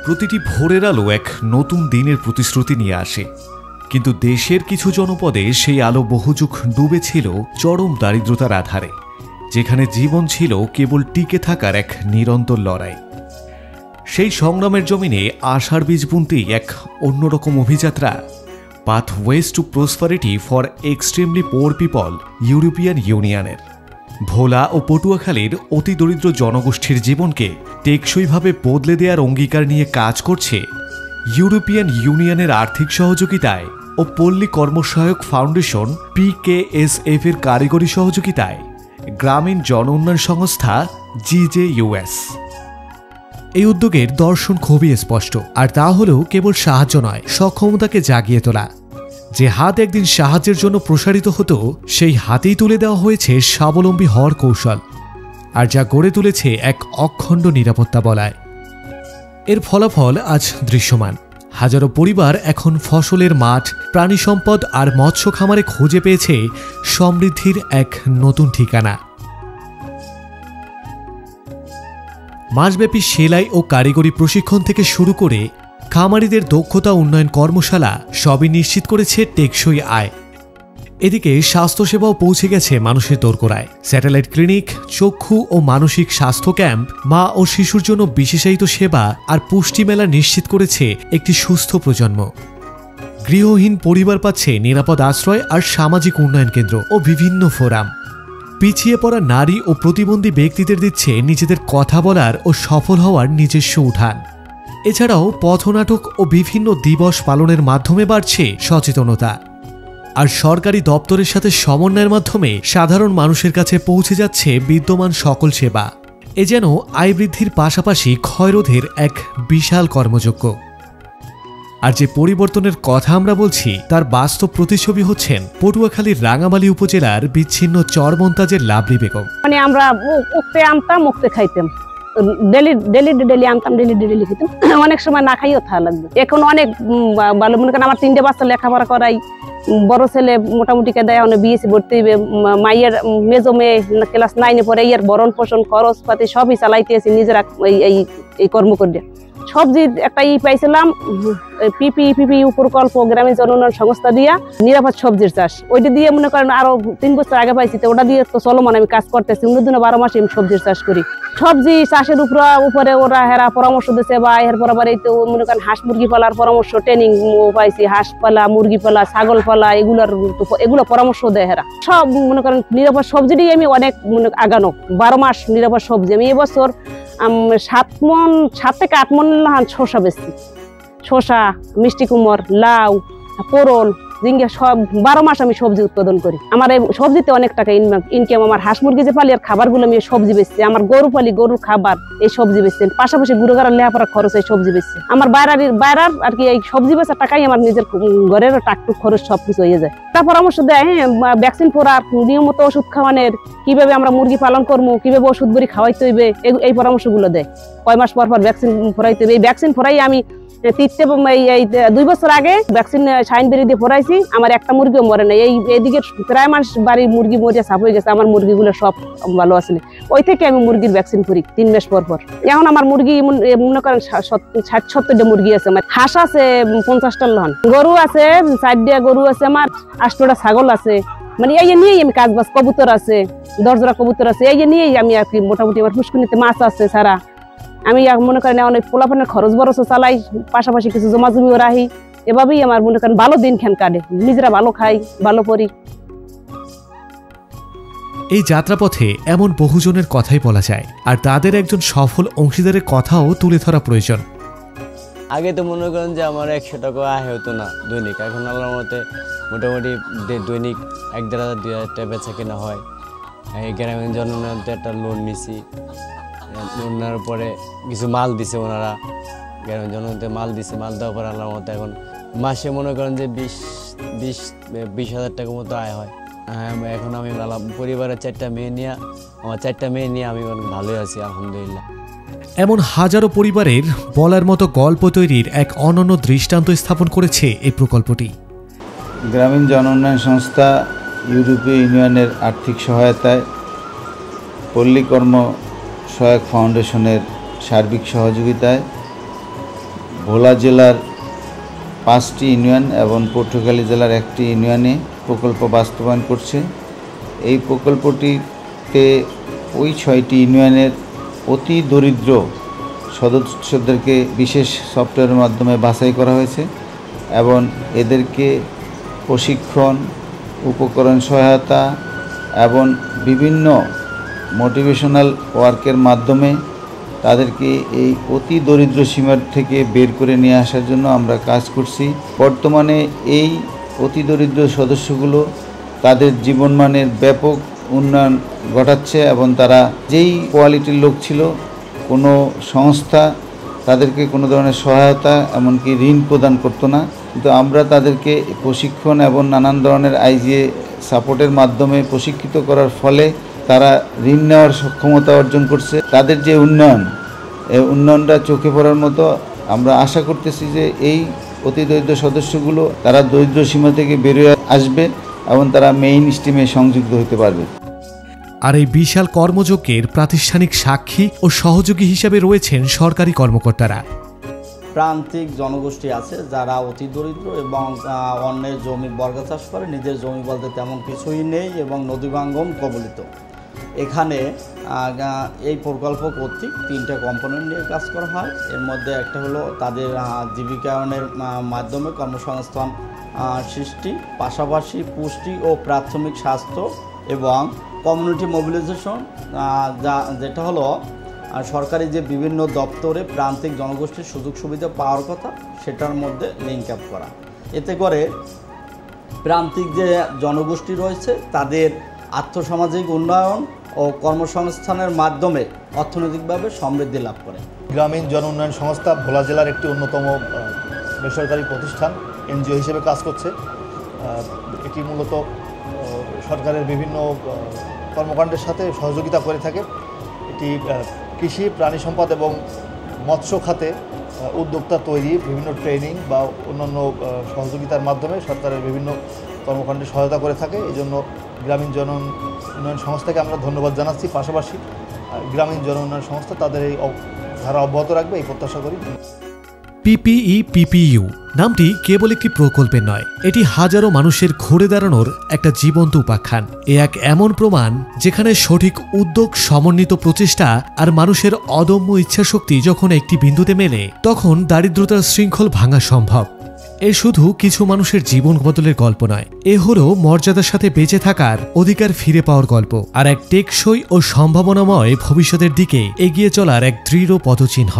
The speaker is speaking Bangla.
প্রতিটি ভোরের আলো এক নতুন দিনের প্রতিশ্রুতি নিয়ে আসে, কিন্তু দেশের কিছু জনপদে সেই আলো বহুযুগ ডুবে ছিল চরম দারিদ্রতার আধারে, যেখানে জীবন ছিল কেবল টিকে থাকার এক নিরন্তর লড়াই। সেই সংগ্রামের জমিনে আশার বীজ বুনতেই এক অন্যরকম অভিযাত্রা, pathways to prosperity for extremely poor people European ইউনিয়নের। ভোলা ও পটুয়াখালীর অতি দরিদ্র জনগোষ্ঠীর জীবনকে টেকসইভাবে বদলে দেওয়ার অঙ্গীকার নিয়ে কাজ করছে ইউরোপিয়ান ইউনিয়নের আর্থিক সহযোগিতায় ও পল্লী কর্মসহায়ক ফাউন্ডেশন PKSF এর কারিগরি সহযোগিতায় গ্রামীণ জন উন্নয়ন সংস্থা GJUS। এই উদ্যোগের দর্শন খুবই স্পষ্ট, আর তা হলেও কেবল সাহায্য নয়, সক্ষমতাকে জাগিয়ে তোলা। যে হাত একদিন সাহায্যের জন্য প্রসারিত হতো, সেই হাতেই তুলে দেওয়া হয়েছে স্বাবলম্বী হওয়ার কৌশল, আর যা গড়ে তুলেছে এক অখণ্ড নিরাপত্তা বলয়। এর ফলাফল আজ দৃশ্যমান। হাজারো পরিবার এখন ফসলের মাঠ, প্রাণী সম্পদ আর মৎস্য খামারে খুঁজে পেয়েছে সমৃদ্ধির এক নতুন ঠিকানা। মাসব্যাপী সেলাই ও কারিগরি প্রশিক্ষণ থেকে শুরু করে খামারিদের দক্ষতা উন্নয়ন কর্মশালা সবই নিশ্চিত করেছে টেকসই আয়। এদিকে স্বাস্থ্যসেবাও পৌঁছে গেছে মানুষের দোরগোড়ায়। স্যাটেলাইট ক্লিনিক, চক্ষু ও মানসিক স্বাস্থ্য ক্যাম্প, মা ও শিশুর জন্য বিশেষায়িত সেবা আর পুষ্টি মেলা নিশ্চিত করেছে একটি সুস্থ প্রজন্ম। গৃহহীন পরিবার পাচ্ছে নিরাপদ আশ্রয় আর সামাজিক উন্নয়ন কেন্দ্র ও বিভিন্ন ফোরাম। পিছিয়ে পড়া নারী ও প্রতিবন্ধী ব্যক্তিদের দিচ্ছে নিজেদের কথা বলার ও সফল হওয়ার নিজস্ব উঠান। এছাড়াও পথনাটক ও বিভিন্ন দিবস পালনের মাধ্যমে বাড়ছে সচেতনতা, আর সরকারি দপ্তরের সাথে সমন্বয়ের মাধ্যমে সাধারণ মানুষের কাছে পৌঁছে যাচ্ছে বিদ্যমান সকল সেবা। এ যেন আয় বৃদ্ধির পাশাপাশি ক্ষয়রোধের এক বিশাল কর্মযজ্ঞ। আর যে পরিবর্তনের কথা আমরা বলছি, তার বাস্তব প্রতিচ্ছবি হচ্ছেন পটুয়াখালীর রাঙামালী উপজেলার বিচ্ছিন্ন চরমন্তাজের লাভলি বেগম। মানে আমরা উঠতে আনতাম, মুখতে খাইতাম, ডেলি আনতাম, ডেলি খেতাম, অনেক সময় না খাইও থাকা লাগবে। এখন অনেক ভালো, মনে করেন আমার 3টে বাচ্চা লেখাপড়া করাই, বড় ছেলে মোটামুটি দেয় বিএসসি ভর্তি হইবে, মাইয়ের মেজো মেয়ে ক্লাস 9-এ পড়ে, ইয়ার ভরণ পোষণ খরচ পাতি সবই চালাইতেছি নিজেরা এই কর্ম করে। সবজি একটা পাইছিলাম পিপি প্রকল্প গ্রামীণ জন উন্নয়ন সংস্থা দিয়া নিরাপদ সবজির চাষ, ওইটা দিয়ে মনে করেন আরো 3 বছর আগে পাইছি, তো ওটা দিয়ে তো চলমান আমি কাজ করতেছি। 12 মাসে আমি সবজির চাষ করি। সবজি চাষের উপরে ওরা হেরা পরামর্শ দিচ্ছে, বা এর পর আবার এই তো মনে করেন হাঁস মুরগি পালার পরামর্শ ট্রেনিং পাইছি, হাঁস পালা, মুরগি পালা, ছাগল পালা, এগুলো পরামর্শ দেয় হেরা। সব মনে করেন নিরাপদ সবজিটাই আমি অনেক আগানো। 12 মাস নিরাপদ সবজি। আমি এবছর 7 থেকে 8 মন শসা বেশি, শসা, মিষ্টি কুমড়, লাউ, পোরল, ঝিঙ্গা, সব 12 মাস আমি সবজি উৎপাদন করি। আমার এই সবজিতে অনেক টাকা ইনকাম। আমার হাঁস মুরগি যে পালি আর খাবারগুলো আমি সবজি বেচছি, আমার গরু পালি, গরুর খাবার এই সবজি বেচছি, পাশাপাশি গুড়গাড়ার লেহাপড়া খরচ এই সবজি বেচছি। আমার বাইরার আর কি এই সবজি বেচার টাকাই আমার নিজের ঘরের টাকটুক খরচ সবকিছু হয়ে যায়। তার পরামর্শ দেয়, হ্যাঁ, ভ্যাকসিন পড়ার, নিয়মিত ওষুধ খাওয়ানোর, কিভাবে আমরা মুরগি পালন করবো, কিভাবে ওষুধ বড়ি খাওয়াইতে হইবে, এই পরামর্শগুলো দেয়। কয় মাস পর ভ্যাকসিন ফরাইতে হবে। এই ভ্যাকসিন ফরাই আমি 2 বছর আগে ভ্যাকসিন সাইন বেরি দিয়ে ফরাইছি, আমার একটা মুরগিও মরে নাই। এইদিকে প্রায় মাস বাড়ির মুরগি মরিয়া সাপ হয়ে গেছে, আমার মুরগিগুলো সব ভালো আসলে। ওই থেকে আমি মুরগির ভ্যাকসিন করি 3 মাস পর। এখন আমার মুরগি মনে করেন 60-70টা মুরগি আছে, আমার হাঁস আছে 50টা লন, গরু আছে 4টা গরু আছে, আমার 8টা ছাগল আছে। মানে এই নিয়েই আমি কাজ বাজ, কবুতর আছে 10 জোড়া কবুতর আছে, এই নিয়েই আমি আর কি মোটামুটি। আমার পুষ্কুনিতে মাছ আছে সারা, আমি মনে করেন অনেক পোলাপানের খরচ বরচ চালাই, পাশাপাশি কিছু জমা জমিও রাখি। এভাবেই আমার মনে করেন ভালো দিন খান কাটে, নিজেরা ভালো খাই, ভালো পড়ি। এই যাত্রাপথে এমন বহুজনের কথাই বলা যায়, আর তাদের একজন সফল অংশীদারের কথাও তুলে ধরা প্রয়োজন। আগে তো মনে করেন যে আমার 100 টাকা আয় হতো না দৈনিক, এখন আল্লাহর মতে মোটামুটি দৈনিক 1,500 2,000 টাকা বেচা কেনা হয়। এই গ্রামীণ জন উন্নয়নে একটা লোন নিছি, লোন নেওয়ার পরে কিছু মাল দিছে ওনারা, গ্রামীণ জন উন্নয়নে মাল দিছে, মাল দেওয়ার পর আল্লাহর মতে এখন মাসে মনে করেন যে 20,000 টাকা মতো আয় হয়। এখন আমি পরিবারের 4টা মেয়ে নিয়ে, আমার 4টা মেয়ে নিয়ে আমি ভালোই আছি আলহামদুলিল্লাহ। এমন হাজারো পরিবারের বলার মতো গল্প তৈরির এক অনন্য দৃষ্টান্ত স্থাপন করেছে এই প্রকল্পটি। গ্রামীণ জন উন্নয়ন সংস্থা ইউরোপীয় ইউনিয়নের আর্থিক সহায়তায় পল্লী কর্ম সহায়ক ফাউন্ডেশনের সার্বিক সহযোগিতায় ভোলা জেলার 5টি ইউনিয়ন এবং পটুয়াখালী জেলার 1টি ইউনিয়নে প্রকল্প বাস্তবায়ন করছে। এই প্রকল্পটিতে ওই 6টি ইউনিয়নের অতি দরিদ্র সদস্যদেরকে বিশেষ সফটওয়্যারের মাধ্যমে বাছাই করা হয়েছে এবং এদেরকে প্রশিক্ষণ, উপকরণ সহায়তা এবং বিভিন্ন মোটিভেশনাল ওয়ার্কের মাধ্যমে তাদেরকে এই অতি দরিদ্র সীমার থেকে বের করে নিয়ে আসার জন্য আমরা কাজ করছি। বর্তমানে এই অতি দরিদ্র সদস্যগুলো তাদের জীবনমানের ব্যাপক উন্নয়ন ঘটাচ্ছে এবং তারা যেই কোয়ালিটির লোক ছিল, কোনো সংস্থা তাদেরকে কোনো ধরনের সহায়তা এমনকি ঋণ প্রদান করতো না, কিন্তু আমরা তাদেরকে প্রশিক্ষণ এবং নানান ধরনের আইজিএ সাপোর্টের মাধ্যমে প্রশিক্ষিত করার ফলে তারা ঋণ নেওয়ার সক্ষমতা অর্জন করছে। তাদের যে উন্নয়ন, এই উন্নয়নটা চোখে পড়ার মতো। আমরা আশা করতেছি যে এই অতি দরিদ্র সদস্যগুলো তারা দরিদ্র সীমা থেকে বেরিয়ে আসবে এবং তারা মেইন স্ট্রিমে সংযুক্ত হতে পারবে। আর এই বিশাল কর্মযজ্ঞের প্রাতিষ্ঠানিক সাক্ষী ও সহযোগী হিসাবে রয়েছেন সরকারি কর্মকর্তারা। প্রান্তিক জনগোষ্ঠী আছে যারা অতি দরিদ্র এবং অন্যের জমি বর্গা চাষ করে, নিজের জমি বলতে তেমন কিছুই নেই এবং নদীভাঙ্গন কবলিত। এখানে এই প্রকল্প কর্তৃক 3টা কম্পোনেন্ট নিয়ে কাজ করা হয়। এর মধ্যে একটা হলো তাদের জীবিকায়নের মাধ্যমে কর্মসংস্থান সৃষ্টি, পাশাপাশি পুষ্টি ও প্রাথমিক স্বাস্থ্য এবং কমিউনিটি মোবিলাইজেশন, যেটা হলো সরকারি যে বিভিন্ন দপ্তরে প্রান্তিক জনগোষ্ঠীর সুযোগ সুবিধা পাওয়ার কথা সেটার মধ্যে লিঙ্ক আপ করা। এতে করে প্রান্তিক যে জনগোষ্ঠী রয়েছে তাদের আর্থসামাজিক উন্নয়ন ও কর্মসংস্থানের মাধ্যমে অর্থনৈতিকভাবে সমৃদ্ধি লাভ করে। গ্রামীণ জন উন্নয়ন সংস্থা ভোলা জেলার একটি অন্যতম বেসরকারি প্রতিষ্ঠান, এনজিও হিসেবে কাজ করছে। এটি মূলত সরকারের বিভিন্ন কর্মকাণ্ডের সাথে সহযোগিতা করে থাকে। এটি কৃষি, প্রাণী সম্পদ এবং মৎস্য খাতে উদ্যোক্তা তৈরি, বিভিন্ন ট্রেনিং বা অন্যান্য সহযোগিতার মাধ্যমে সরকারের বিভিন্ন কর্মকাণ্ডে সহায়তা করে থাকে। এই জন্য গ্রামীণ জন উন্নয়ন সংস্থাকে আমরা ধন্যবাদ জানাচ্ছি। পাশাপাশি গ্রামীণ জন উন্নয়ন সংস্থা তাদের এই ধারা অব্যাহত রাখবে এই প্রত্যাশা করি। পিপিই পিপিইউ নামটি কেবল একটি প্রকল্পের নয়, এটি হাজারো মানুষের ঘুরে দাঁড়ানোর একটা জীবন্ত উপাখ্যান। এ এক এমন প্রমাণ যেখানে সঠিক উদ্যোগ, সমন্বিত প্রচেষ্টা আর মানুষের অদম্য ইচ্ছাশক্তি যখন একটি বিন্দুতে মেলে, তখন দারিদ্রতার শৃঙ্খল ভাঙা সম্ভব। এ শুধু কিছু মানুষের জীবন বদলের গল্প নয়, এ হলো মর্যাদার সাথে বেঁচে থাকার অধিকার ফিরে পাওয়ার গল্প আর এক টেকসই ও সম্ভাবনাময় ভবিষ্যতের দিকে এগিয়ে চলার এক দৃঢ় পদচিহ্ন।